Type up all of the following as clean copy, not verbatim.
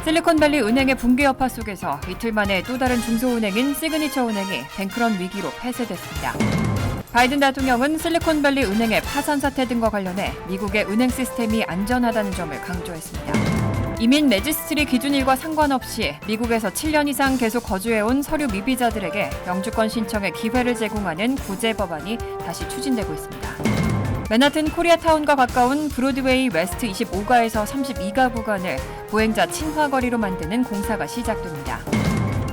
실리콘밸리 은행의 붕괴 여파 속에서 이틀 만에 또 다른 중소은행인 시그니처 은행이 뱅크런 위기로 폐쇄됐습니다. 바이든 대통령은 실리콘밸리 은행의 파산 사태 등과 관련해 미국의 은행 시스템이 안전하다는 점을 강조했습니다. 이민 레지스트리 기준일과 상관없이 미국에서 7년 이상 계속 거주해온 서류 미비자들에게 영주권 신청의 기회를 제공하는 구제 법안이 다시 추진되고 있습니다. 맨하튼 코리아타운과 가까운 브로드웨이 웨스트 25가에서 32가 구간을 보행자 친화거리로 만드는 공사가 시작됩니다.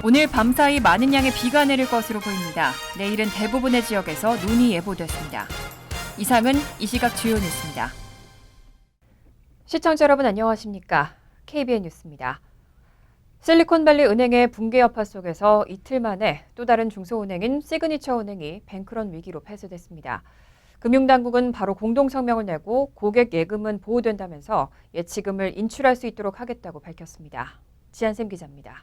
오늘 밤사이 많은 양의 비가 내릴 것으로 보입니다. 내일은 대부분의 지역에서 눈이 예보됐습니다. 이상은 이 시각 주요 뉴스입니다. 시청자 여러분 안녕하십니까? KBN 뉴스입니다. 실리콘밸리 은행의 붕괴 여파 속에서 이틀 만에 또 다른 중소은행인 시그니처 은행이 뱅크런 위기로 폐쇄됐습니다. 금융당국은 바로 공동성명을 내고 고객 예금은 보호된다면서 예치금을 인출할 수 있도록 하겠다고 밝혔습니다. 지한샘 기자입니다.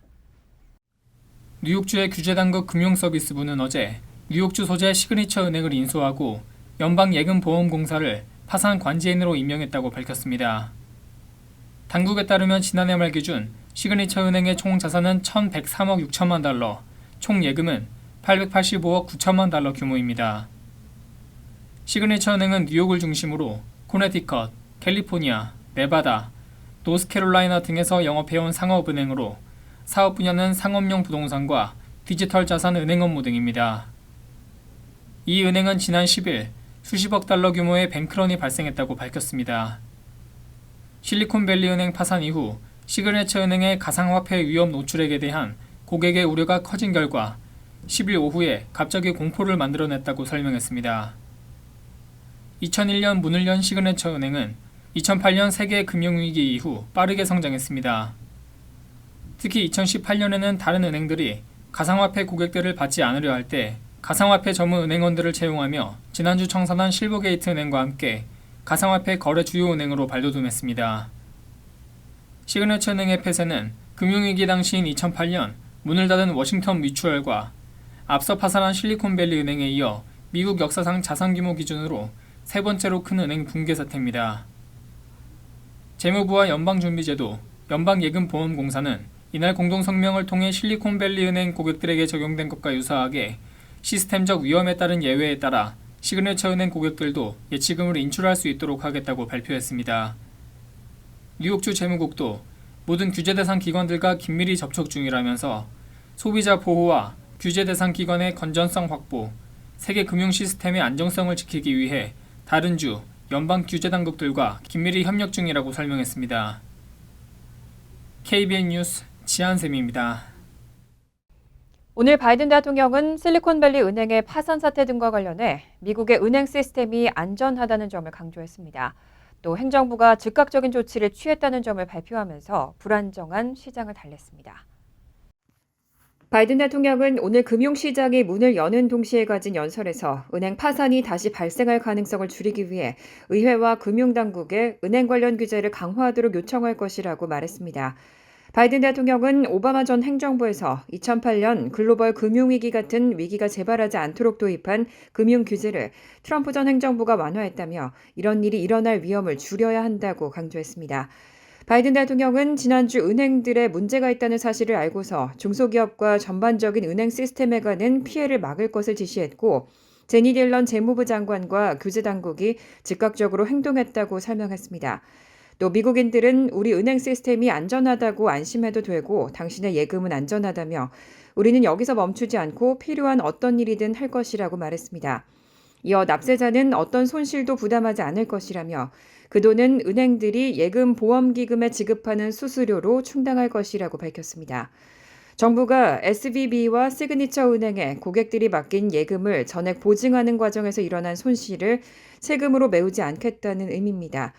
뉴욕주의 규제당국 금융서비스부는 어제 뉴욕주 소재 시그니처 은행을 인수하고 연방예금보험공사를 파산 관제인으로 임명했다고 밝혔습니다. 당국에 따르면 지난해 말 기준 시그니처 은행의 총 자산은 1,103억 6천만 달러, 총 예금은 885억 9천만 달러 규모입니다. 시그니처 은행은 뉴욕을 중심으로 코네티컷, 캘리포니아, 네바다, 노스캐롤라이나 등에서 영업해온 상업은행으로 사업 분야는 상업용 부동산과 디지털 자산 은행 업무 등입니다. 이 은행은 지난 10일 수십억 달러 규모의 뱅크런이 발생했다고 밝혔습니다. 실리콘밸리 은행 파산 이후 시그니처 은행의 가상화폐 위험 노출액에 대한 고객의 우려가 커진 결과 10일 오후에 갑자기 공포를 만들어냈다고 설명했습니다. 2001년 문을 연 시그니처 은행은 2008년 세계 금융위기 이후 빠르게 성장했습니다. 특히 2018년에는 다른 은행들이 가상화폐 고객들을 받지 않으려 할 때 가상화폐 전문 은행원들을 채용하며 지난주 청산한 실버게이트 은행과 함께 가상화폐 거래 주요 은행으로 발돋움했습니다. 시그니처 은행의 폐쇄는 금융위기 당시인 2008년 문을 닫은 워싱턴 뮤추얼과 앞서 파산한 실리콘밸리 은행에 이어 미국 역사상 자산 규모 기준으로 세 번째로 큰 은행 붕괴 사태입니다. 재무부와 연방준비제도, 연방예금보험공사는 이날 공동성명을 통해 실리콘밸리 은행 고객들에게 적용된 것과 유사하게 시스템적 위험에 따른 예외에 따라 시그니처 은행 고객들도 예치금을 인출할 수 있도록 하겠다고 발표했습니다. 뉴욕주 재무국도 모든 규제 대상 기관들과 긴밀히 접촉 중이라면서 소비자 보호와 규제 대상 기관의 건전성 확보, 세계 금융 시스템의 안정성을 지키기 위해 다른 주, 연방 규제 당국들과 긴밀히 협력 중이라고 설명했습니다. KBN 뉴스 지한샘입니다. 오늘 바이든 대통령은 실리콘밸리 은행의 파산 사태 등과 관련해 미국의 은행 시스템이 안전하다는 점을 강조했습니다. 또 행정부가 즉각적인 조치를 취했다는 점을 발표하면서 불안정한 시장을 달랬습니다. 바이든 대통령은 오늘 금융시장이 문을 여는 동시에 가진 연설에서 은행 파산이 다시 발생할 가능성을 줄이기 위해 의회와 금융당국에 은행 관련 규제를 강화하도록 요청할 것이라고 말했습니다. 바이든 대통령은 오바마 전 행정부에서 2008년 글로벌 금융위기 같은 위기가 재발하지 않도록 도입한 금융 규제를 트럼프 전 행정부가 완화했다며 이런 일이 일어날 위험을 줄여야 한다고 강조했습니다. 바이든 대통령은 지난주 은행들의 문제가 있다는 사실을 알고서 중소기업과 전반적인 은행 시스템에 가는 피해를 막을 것을 지시했고 제니 딜런 재무부 장관과 규제당국이 즉각적으로 행동했다고 설명했습니다. 또 미국인들은 우리 은행 시스템이 안전하다고 안심해도 되고 당신의 예금은 안전하다며 우리는 여기서 멈추지 않고 필요한 어떤 일이든 할 것이라고 말했습니다. 이어 납세자는 어떤 손실도 부담하지 않을 것이라며 그 돈은 은행들이 예금 보험기금에 지급하는 수수료로 충당할 것이라고 밝혔습니다. 정부가 SVB와 시그니처 은행에 고객들이 맡긴 예금을 전액 보증하는 과정에서 일어난 손실을 세금으로 메우지 않겠다는 의미입니다.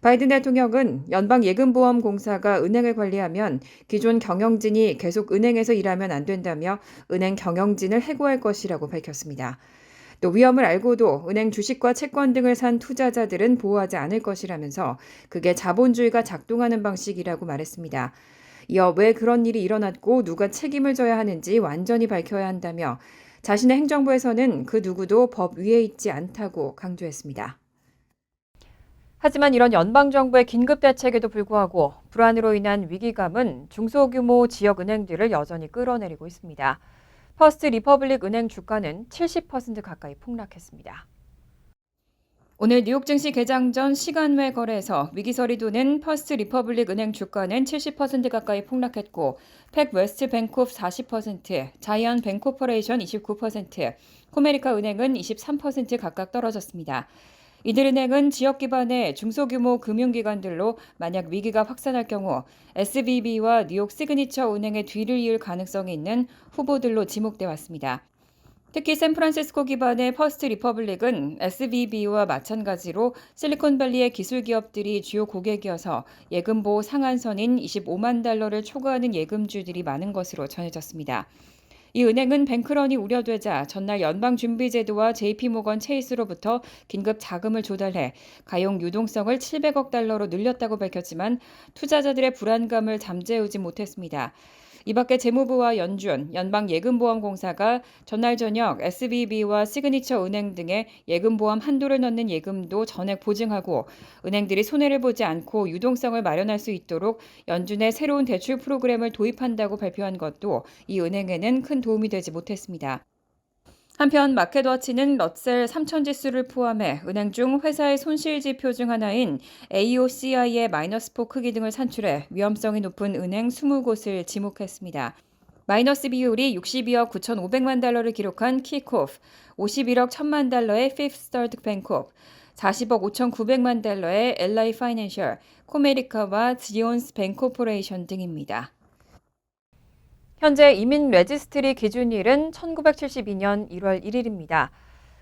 바이든 대통령은 연방예금보험공사가 은행을 관리하면 기존 경영진이 계속 은행에서 일하면 안 된다며 은행 경영진을 해고할 것이라고 밝혔습니다. 또 위험을 알고도 은행 주식과 채권 등을 산 투자자들은 보호하지 않을 것이라면서 그게 자본주의가 작동하는 방식이라고 말했습니다. 이어 왜 그런 일이 일어났고 누가 책임을 져야 하는지 완전히 밝혀야 한다며 자신의 행정부에서는 그 누구도 법 위에 있지 않다고 강조했습니다. 하지만 이런 연방정부의 긴급 대책에도 불구하고 불안으로 인한 위기감은 중소규모 지역은행들을 여전히 끌어내리고 있습니다. 퍼스트 리퍼블릭 은행 주가는 70% 가까이 폭락했습니다. 오늘 뉴욕 증시 개장 전 시간 외 거래에서 위기설이 도는 퍼스트 리퍼블릭 은행 주가는 70% 가까이 폭락했고 팩 웨스트 뱅코프 40%, 자이언 뱅코퍼레이션 29%, 코메리카 은행은 23% 각각 떨어졌습니다. 이들 은행은 지역 기반의 중소규모 금융기관들로 만약 위기가 확산할 경우 SVB와 뉴욕 시그니처 은행의 뒤를 이을 가능성이 있는 후보들로 지목돼 왔습니다. 특히 샌프란시스코 기반의 퍼스트 리퍼블릭은 SVB와 마찬가지로 실리콘밸리의 기술 기업들이 주요 고객이어서 예금 보호 상한선인 $25만 달러를 초과하는 예금주들이 많은 것으로 전해졌습니다. 이 은행은 뱅크런이 우려되자 전날 연방준비제도와 JP모건 체이스로부터 긴급 자금을 조달해 가용 유동성을 700억 달러로 늘렸다고 밝혔지만 투자자들의 불안감을 잠재우지 못했습니다. 이 밖에 재무부와 연준, 연방예금보험공사가 전날 저녁 SVB와 시그니처 은행 등의 예금보험 한도를 넣는 예금도 전액 보증하고 은행들이 손해를 보지 않고 유동성을 마련할 수 있도록 연준의 새로운 대출 프로그램을 도입한다고 발표한 것도 이 은행에는 큰 도움이 되지 못했습니다. 한편 마켓워치는 럿셀 3000지수를 포함해 은행 중 회사의 손실 지표 중 하나인 AOCI의 -4 크기 등을 산출해 위험성이 높은 은행 20곳을 지목했습니다. 마이너스 비율이 62억 9,500만 달러를 기록한 킥오프, 51억 1,000만 달러의 Fifth Third Bancorp, 40억 5,900만 달러의 LI 파이낸셜, 코메리카와 지온스 뱅코퍼레이션 등입니다. 현재 이민 레지스트리 기준일은 1972년 1월 1일입니다.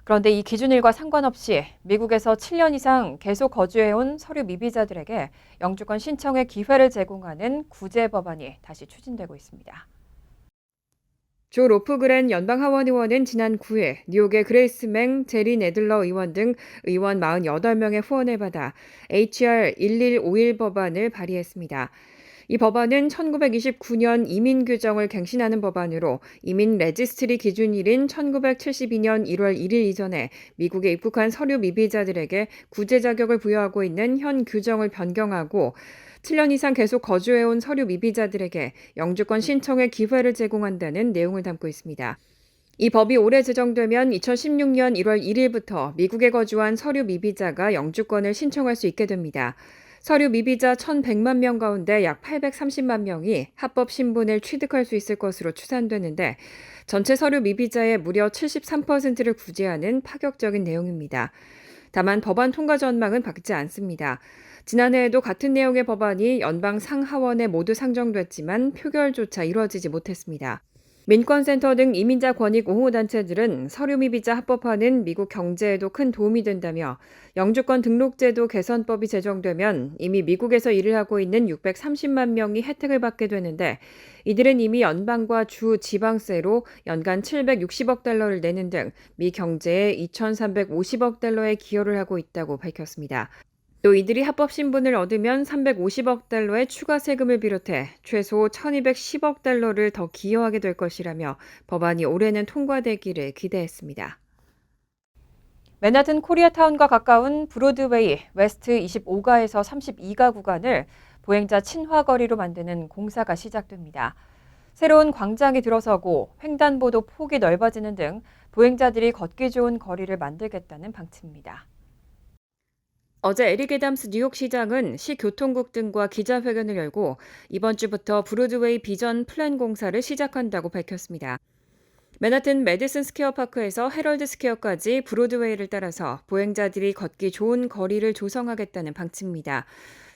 그런데 이 기준일과 상관없이 미국에서 7년 이상 계속 거주해온 서류 미비자들에게 영주권 신청의 기회를 제공하는 구제 법안이 다시 추진되고 있습니다. 조 로프그랜 연방하원 의원은 지난 9일 뉴욕의 그레이스 맹, 제리 네들러 의원 등 의원 48명의 후원을 받아 HR 1151 법안을 발의했습니다. 이 법안은 1929년 이민 규정을 갱신하는 법안으로 이민 레지스트리 기준일인 1972년 1월 1일 이전에 미국에 입국한 서류 미비자들에게 구제 자격을 부여하고 있는 현 규정을 변경하고 7년 이상 계속 거주해온 서류 미비자들에게 영주권 신청의 기회를 제공한다는 내용을 담고 있습니다. 이 법이 올해 제정되면 2016년 1월 1일부터 미국에 거주한 서류 미비자가 영주권을 신청할 수 있게 됩니다. 서류 미비자 1,100만 명 가운데 약 830만 명이 합법 신분을 취득할 수 있을 것으로 추산되는데 전체 서류 미비자의 무려 73%를 구제하는 파격적인 내용입니다. 다만 법안 통과 전망은 밝지 않습니다. 지난해에도 같은 내용의 법안이 연방 상하원에 모두 상정됐지만 표결조차 이루어지지 못했습니다. 민권센터 등 이민자 권익 옹호단체들은 서류 미비자 합법화는 미국 경제에도 큰 도움이 된다며 영주권 등록제도 개선법이 제정되면 이미 미국에서 일을 하고 있는 630만 명이 혜택을 받게 되는데 이들은 이미 연방과 주 지방세로 연간 760억 달러를 내는 등 미 경제에 2,350억 달러의 기여를 하고 있다고 밝혔습니다. 또 이들이 합법 신분을 얻으면 350억 달러의 추가 세금을 비롯해 최소 1,210억 달러를 더 기여하게 될 것이라며 법안이 올해는 통과되기를 기대했습니다. 맨하튼 코리아타운과 가까운 브로드웨이 웨스트 25가에서 32가 구간을 보행자 친화 거리로 만드는 공사가 시작됩니다. 새로운 광장이 들어서고 횡단보도 폭이 넓어지는 등 보행자들이 걷기 좋은 거리를 만들겠다는 방침입니다. 어제 에릭 애담스 뉴욕시장은 시교통국 등과 기자회견을 열고 이번 주부터 브로드웨이 비전 플랜 공사를 시작한다고 밝혔습니다. 맨하튼 매디슨 스퀘어 파크에서 헤럴드 스퀘어까지 브로드웨이를 따라서 보행자들이 걷기 좋은 거리를 조성하겠다는 방침입니다.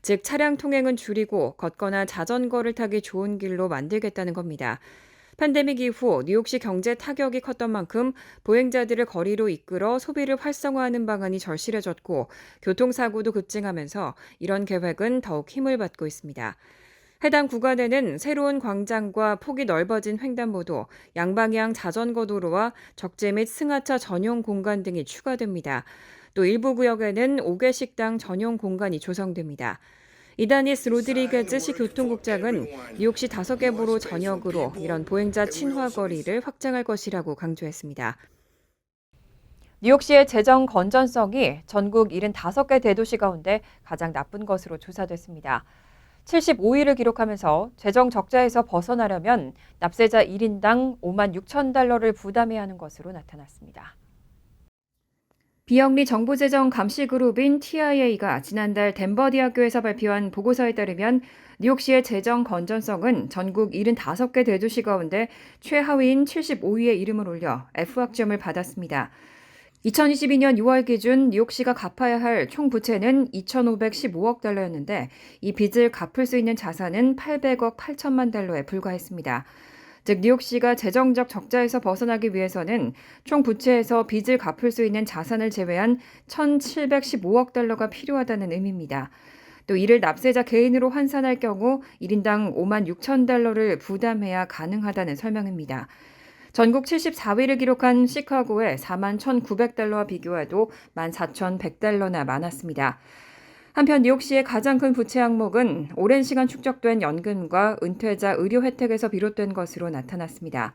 즉 차량 통행은 줄이고 걷거나 자전거를 타기 좋은 길로 만들겠다는 겁니다. 팬데믹 이후 뉴욕시 경제 타격이 컸던 만큼 보행자들을 거리로 이끌어 소비를 활성화하는 방안이 절실해졌고 교통사고도 급증하면서 이런 계획은 더욱 힘을 받고 있습니다. 해당 구간에는 새로운 광장과 폭이 넓어진 횡단보도, 양방향 자전거 도로와 적재 및 승하차 전용 공간 등이 추가됩니다. 또 일부 구역에는 5개 식당 전용 공간이 조성됩니다. 이다니스 로드리게즈 시 교통국장은 뉴욕시 5개 보로 전역으로 이런 보행자 친화 거리를 확장할 것이라고 강조했습니다. 뉴욕시의 재정 건전성이 전국 75개 대도시 가운데 가장 나쁜 것으로 조사됐습니다. 75위를 기록하면서 재정 적자에서 벗어나려면 납세자 1인당 5만 6천 달러를 부담해야 하는 것으로 나타났습니다. 비영리 정부재정 감시그룹인 TIA가 지난달 덴버 대학교에서 발표한 보고서에 따르면 뉴욕시의 재정 건전성은 전국 75개 대도시 가운데 최하위인 75위에 이름을 올려 F학점을 받았습니다. 2022년 6월 기준 뉴욕시가 갚아야 할 총 부채는 2,515억 달러였는데 이 빚을 갚을 수 있는 자산은 800억 8천만 달러에 불과했습니다. 즉 뉴욕시가 재정적 적자에서 벗어나기 위해서는 총 부채에서 빚을 갚을 수 있는 자산을 제외한 1,715억 달러가 필요하다는 의미입니다. 또 이를 납세자 개인으로 환산할 경우 1인당 5만 6천 달러를 부담해야 가능하다는 설명입니다. 전국 74위를 기록한 시카고의 4만 1,900달러와 비교해도 14,100달러나 많았습니다. 한편 뉴욕시의 가장 큰 부채 항목은 오랜 시간 축적된 연금과 은퇴자 의료 혜택에서 비롯된 것으로 나타났습니다.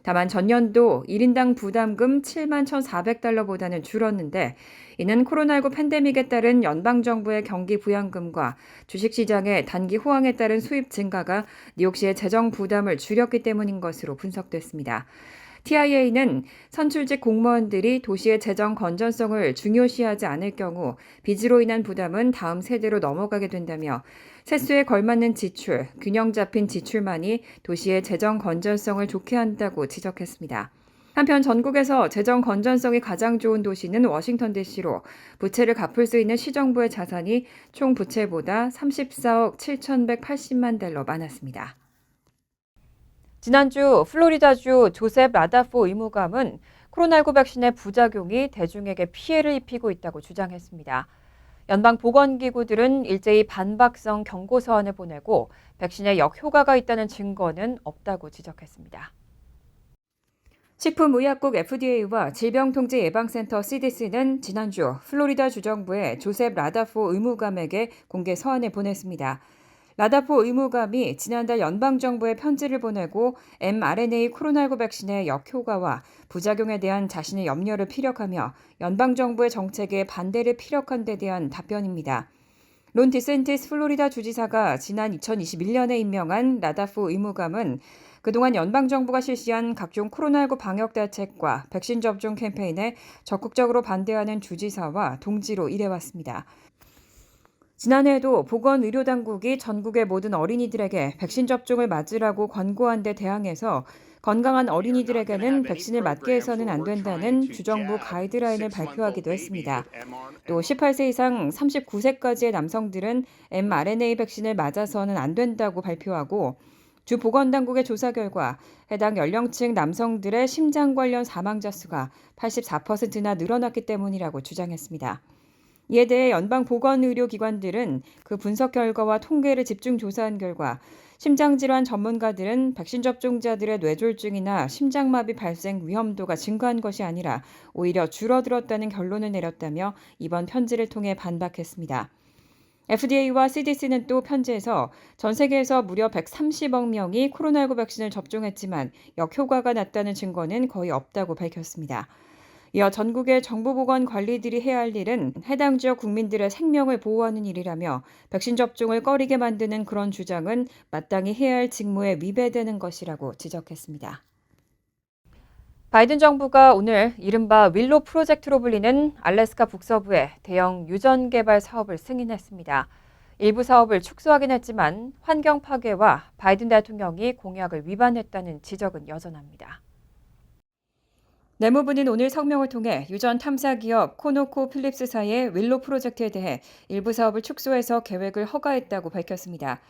다만 전년도 1인당 부담금 7만 1,400달러보다는 줄었는데 이는 코로나19 팬데믹에 따른 연방정부의 경기 부양금과 주식시장의 단기 호황에 따른 수입 증가가 뉴욕시의 재정 부담을 줄였기 때문인 것으로 분석됐습니다. TIA는 선출직 공무원들이 도시의 재정 건전성을 중요시하지 않을 경우 빚으로 인한 부담은 다음 세대로 넘어가게 된다며 세수에 걸맞는 지출, 균형 잡힌 지출만이 도시의 재정 건전성을 좋게 한다고 지적했습니다. 한편 전국에서 재정 건전성이 가장 좋은 도시는 워싱턴 DC로 부채를 갚을 수 있는 시정부의 자산이 총 부채보다 34억 7,180만 달러 많았습니다. 지난주 플로리다주 조셉 라다포 의무감은 코로나19 백신의 부작용이 대중에게 피해를 입히고 있다고 주장했습니다. 연방보건기구들은 일제히 반박성 경고서안을 보내고 백신에 역효과가 있다는 증거는 없다고 지적했습니다. 식품의약국 FDA와 질병통제예방센터 CDC는 지난주 플로리다 주정부의 조셉 라다포 의무감에게 공개 서한을 보냈습니다. 라다포 의무감이 지난달 연방정부에 편지를 보내고 mRNA 코로나19 백신의 역효과와 부작용에 대한 자신의 염려를 피력하며 연방정부의 정책에 반대를 피력한 데 대한 답변입니다. 론 디센티스 플로리다 주지사가 지난 2021년에 임명한 라다포 의무감은 그동안 연방정부가 실시한 각종 코로나19 방역 대책과 백신 접종 캠페인에 적극적으로 반대하는 주지사와 동지로 일해왔습니다. 지난해에도 보건의료당국이 전국의 모든 어린이들에게 백신 접종을 맞으라고 권고한 데 대항해서 건강한 어린이들에게는 백신을 맞게 해서는 안 된다는 주정부 가이드라인을 발표하기도 했습니다. 또 18세 이상 39세까지의 남성들은 mRNA 백신을 맞아서는 안 된다고 발표하고 주 보건당국의 조사 결과 해당 연령층 남성들의 심장 관련 사망자 수가 84%나 늘어났기 때문이라고 주장했습니다. 이에 대해 연방보건의료기관들은 그 분석 결과와 통계를 집중 조사한 결과 심장질환 전문가들은 백신 접종자들의 뇌졸중이나 심장마비 발생 위험도가 증가한 것이 아니라 오히려 줄어들었다는 결론을 내렸다며 이번 편지를 통해 반박했습니다. FDA와 CDC는 또 편지에서 전 세계에서 무려 130억 명이 코로나19 백신을 접종했지만 역효과가 났다는 증거는 거의 없다고 밝혔습니다. 이어 전국의 정부보건관리들이 해야 할 일은 해당 지역 국민들의 생명을 보호하는 일이라며 백신 접종을 꺼리게 만드는 그런 주장은 마땅히 해야 할 직무에 위배되는 것이라고 지적했습니다. 바이든 정부가 오늘 이른바 윌로 프로젝트로 불리는 알래스카 북서부의 대형 유전 개발 사업을 승인했습니다. 일부 사업을 축소하긴 했지만 환경 파괴와 바이든 대통령이 공약을 위반했다는 지적은 여전합니다. 내무부는 오늘 성명을 통해 유전 탐사 기업 코노코 필립스사의 윌로 프로젝트에 대해 일부 사업을 축소해서 계획을 허가했다고 밝혔습니다.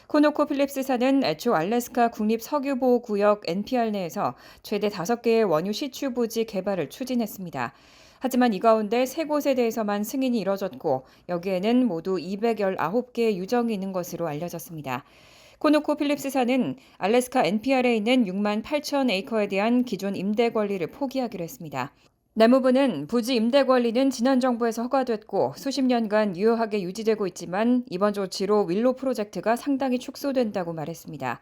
코노코 필립스사는 애초 알래스카 국립석유보호구역 NPR 내에서 최대 5개의 원유 시추 부지 개발을 추진했습니다. 하지만 이 가운데 3곳에 대해서만 승인이 이뤄졌고 여기에는 모두 219개의 유정이 있는 것으로 알려졌습니다. 코노코 필립스사는 알래스카 NPR에 있는 6만 8천 에이커에 대한 기존 임대 권리를 포기하기로 했습니다. 내무부는 부지 임대 권리는 지난 정부에서 허가됐고 수십 년간 유효하게 유지되고 있지만 이번 조치로 윌로 프로젝트가 상당히 축소된다고 말했습니다.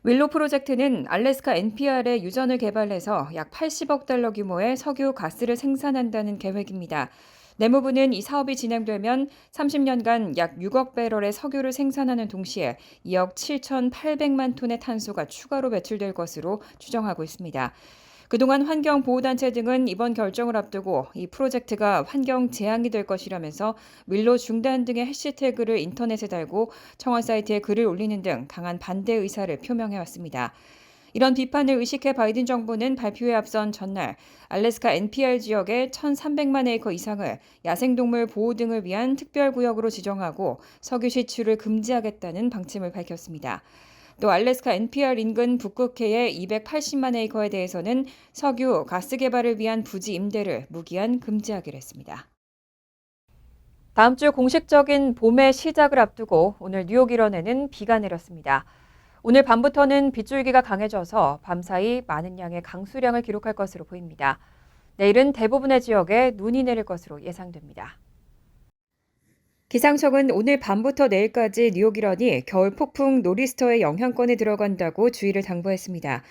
윌로 프로젝트는 알래스카 NPR의 유전을 개발해서 약 80억 달러 규모의 석유 가스를 생산한다는 계획입니다. 내무부는 이 사업이 진행되면 30년간 약 6억 배럴의 석유를 생산하는 동시에 2억 7,800만 톤의 탄소가 추가로 배출될 것으로 추정하고 있습니다. 그동안 환경보호단체 등은 이번 결정을 앞두고 이 프로젝트가 환경 재앙이 될 것이라면서 윌로 중단 등의 해시태그를 인터넷에 달고 청원 사이트에 글을 올리는 등 강한 반대 의사를 표명해왔습니다. 이런 비판을 의식해 바이든 정부는 발표에 앞선 전날 알래스카 NPR 지역의 1,300만 에이커 이상을 야생동물 보호 등을 위한 특별구역으로 지정하고 석유 시출을 금지하겠다는 방침을 밝혔습니다. 또 알래스카 NPR 인근 북극해의 280만 에이커에 대해서는 석유, 가스 개발을 위한 부지 임대를 무기한 금지하기로 했습니다. 다음 주 공식적인 봄의 시작을 앞두고 오늘 뉴욕 일원에는 비가 내렸습니다. 오늘 밤부터는 빗줄기가 강해져서 밤사이 많은 양의 강수량을 기록할 것으로 보입니다. 내일은 대부분의 지역에 눈이 내릴 것으로 예상됩니다. 기상청은 오늘 밤부터 내일까지 뉴욕 일원이 겨울 폭풍 노리스터의 영향권에 들어간다고 주의를 당부했습니다.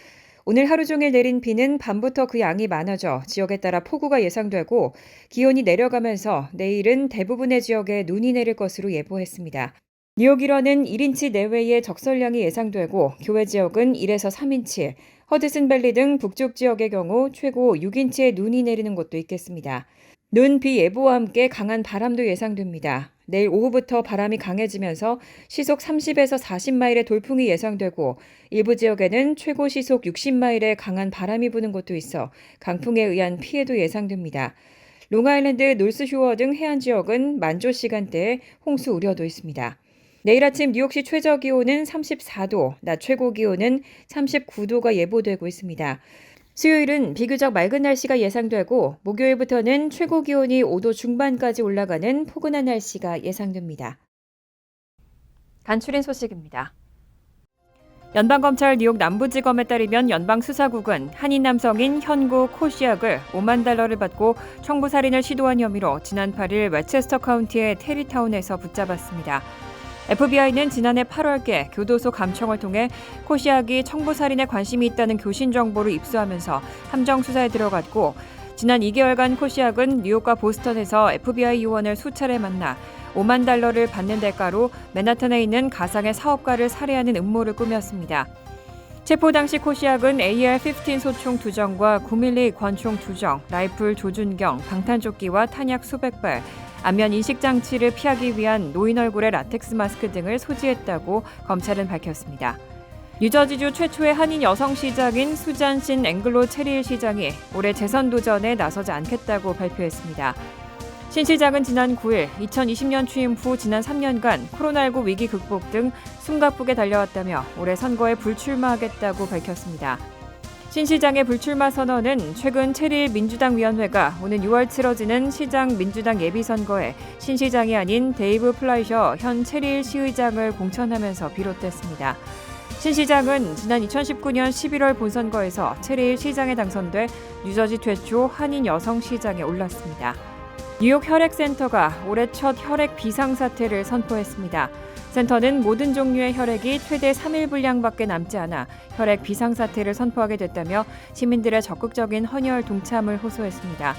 오늘 하루 종일 내린 비는 밤부터 그 양이 많아져 지역에 따라 폭우가 예상되고 기온이 내려가면서 내일은 대부분의 지역에 눈이 내릴 것으로 예보했습니다. 뉴욕 일원은 1인치 내외의 적설량이 예상되고 교외 지역은 1에서 3인치, 허드슨밸리 등 북쪽 지역의 경우 최고 6인치의 눈이 내리는 곳도 있겠습니다. 눈, 비 예보와 함께 강한 바람도 예상됩니다. 내일 오후부터 바람이 강해지면서 시속 30에서 40마일의 돌풍이 예상되고 일부 지역에는 최고 시속 60마일의 강한 바람이 부는 곳도 있어 강풍에 의한 피해도 예상됩니다. 롱아일랜드, 노스쇼어 등 해안 지역은 만조 시간대에 홍수 우려도 있습니다. 내일 아침 뉴욕시 최저 기온은 34도, 낮 최고 기온은 39도가 예보되고 있습니다. 수요일은 비교적 맑은 날씨가 예상되고 목요일부터는 최고 기온이 5도 중반까지 올라가는 포근한 날씨가 예상됩니다. 간추린 소식입니다. 연방검찰 뉴욕 남부지검에 따르면 연방수사국은 한인 남성인 현고 코시악을 5만 달러를 받고 청부살인을 시도한 혐의로 지난 8일 웨체스터 카운티의 테리타운에서 붙잡았습니다. FBI는 지난해 8월께 교도소 감청을 통해 코시악이 청부살인에 관심이 있다는 교신 정보를 입수하면서 함정 수사에 들어갔고 지난 2개월간 코시악은 뉴욕과 보스턴에서 FBI 요원을 수차례 만나 5만 달러를 받는 대가로 맨하탄에 있는 가상의 사업가를 살해하는 음모를 꾸몄습니다. 체포 당시 코시악은 AR-15 소총 2정과 9mm 권총 2정, 라이플 조준경, 방탄조끼와 탄약 수백 발, 안면 인식장치를 피하기 위한 노인 얼굴의 라텍스 마스크 등을 소지했다고 검찰은 밝혔습니다. 뉴저지주 최초의 한인 여성 시장인 수잔 신 앵글로 체리힐 시장이 올해 재선 도전에 나서지 않겠다고 발표했습니다. 신 시장은 지난 9일 2020년 취임 후 지난 3년간 코로나19 위기 극복 등 숨가쁘게 달려왔다며 올해 선거에 불출마하겠다고 밝혔습니다. 신 시장의 불출마 선언은 최근 체리힐 민주당 위원회가 오는 6월 치러지는 시장 민주당 예비선거에 신 시장이 아닌 데이브 플라이셔 현 체리힐 시의장을 공천하면서 비롯됐습니다. 신 시장은 지난 2019년 11월 본선거에서 체리힐 시장에 당선돼 뉴저지 최초 한인 여성 시장에 올랐습니다. 뉴욕 혈액센터가 올해 첫 혈액 비상사태를 선포했습니다. 센터는 모든 종류의 혈액이 최대 3일 분량밖에 남지 않아 혈액 비상사태를 선포하게 됐다며 시민들의 적극적인 헌혈 동참을 호소했습니다.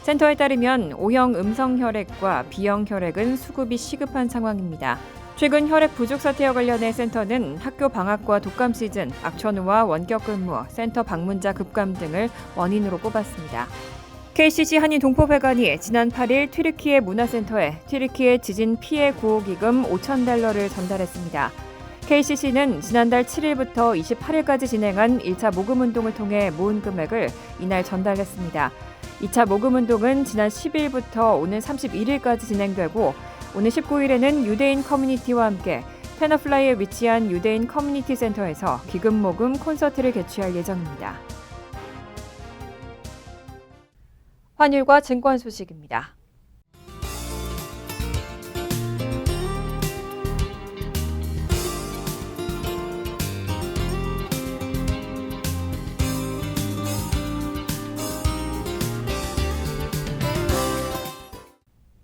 센터에 따르면 O형 음성 혈액과 B형 혈액은 수급이 시급한 상황입니다. 최근 혈액 부족 사태와 관련해 센터는 학교 방학과 독감 시즌, 악천후와 원격 근무, 센터 방문자 급감 등을 원인으로 꼽았습니다. KCC 한인 동포회관이 지난 8일 튀르키예 문화센터에 튀르키예 지진 피해 구호 기금 5천 달러를 전달했습니다. KCC는 지난달 7일부터 28일까지 진행한 1차 모금운동을 통해 모은 금액을 이날 전달했습니다. 2차 모금운동은 지난 10일부터 오는 31일까지 진행되고 오늘 19일에는 유대인 커뮤니티와 함께 테너플라이에 위치한 유대인 커뮤니티 센터에서 기금 모금 콘서트를 개최할 예정입니다. 환율과 증권 소식입니다.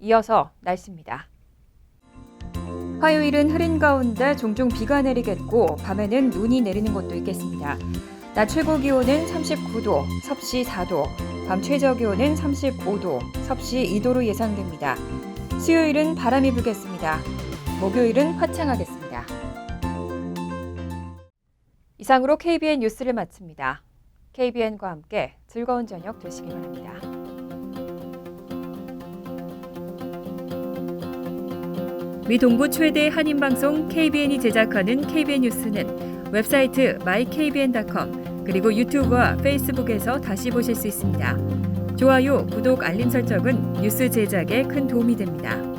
이어서 날씨입니다. 화요일은 흐린 가운데 종종 비가 내리겠고 밤에는 눈이 내리는 곳도 있겠습니다. 낮 최고 기온은 39도, 섭씨 4도, 밤 최저 기온은 35도, 섭씨 2도로 예상됩니다. 수요일은 바람이 불겠습니다. 목요일은 화창하겠습니다. 이상으로 KBN 뉴스를 마칩니다. KBN과 함께 즐거운 저녁 되시기 바랍니다. 미 동부 최대 한인방송 KBN이 제작하는 KBN 뉴스는 웹사이트 mykbn.com 그리고 유튜브와 페이스북에서 다시 보실 수 있습니다. 좋아요, 구독, 알림 설정은 뉴스 제작에 큰 도움이 됩니다.